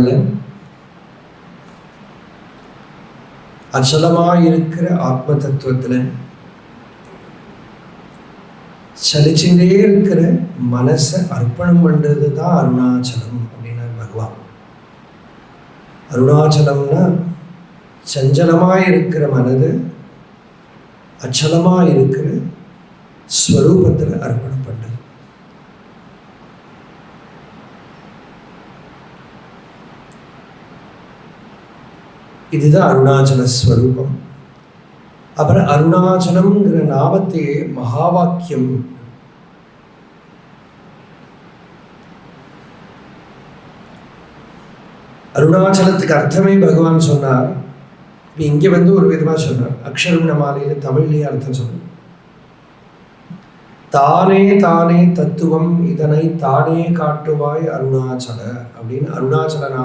நாளில் அச்சலமாக இருக்கிற ஆத்ம தத்துவத்தில் சலிச்சுட்டே இருக்கிற மனசை அர்ப்பணம் பண்ணுறது தான் அருணாச்சலம் அப்படின்னா பகவான். அருணாச்சலம்னா சஞ்சலமாக இருக்கிற மனது அச்சலமாக இருக்கிற ஸ்வரூபத்தில் அர்ப்பணம் பண்ணுறது. இதுதான் அருணாச்சல ஸ்வரூபம். அப்புறம் அருணாச்சலம்ங்கிற நாமத்தையே மகா வாக்கியம். அருணாச்சலத்துக்கு அர்த்தமே பகவான் சொன்னார். இங்கே ஒரு விதமாக சொன்னார். அக்ஷரகுண மாலையில் தமிழ்லேயே அர்த்தம் சொன்னார். தானே தானே தத்துவம் இதனை தானே காட்டுவாய் அருணாச்சல அப்படின்னு அருணாச்சல நாம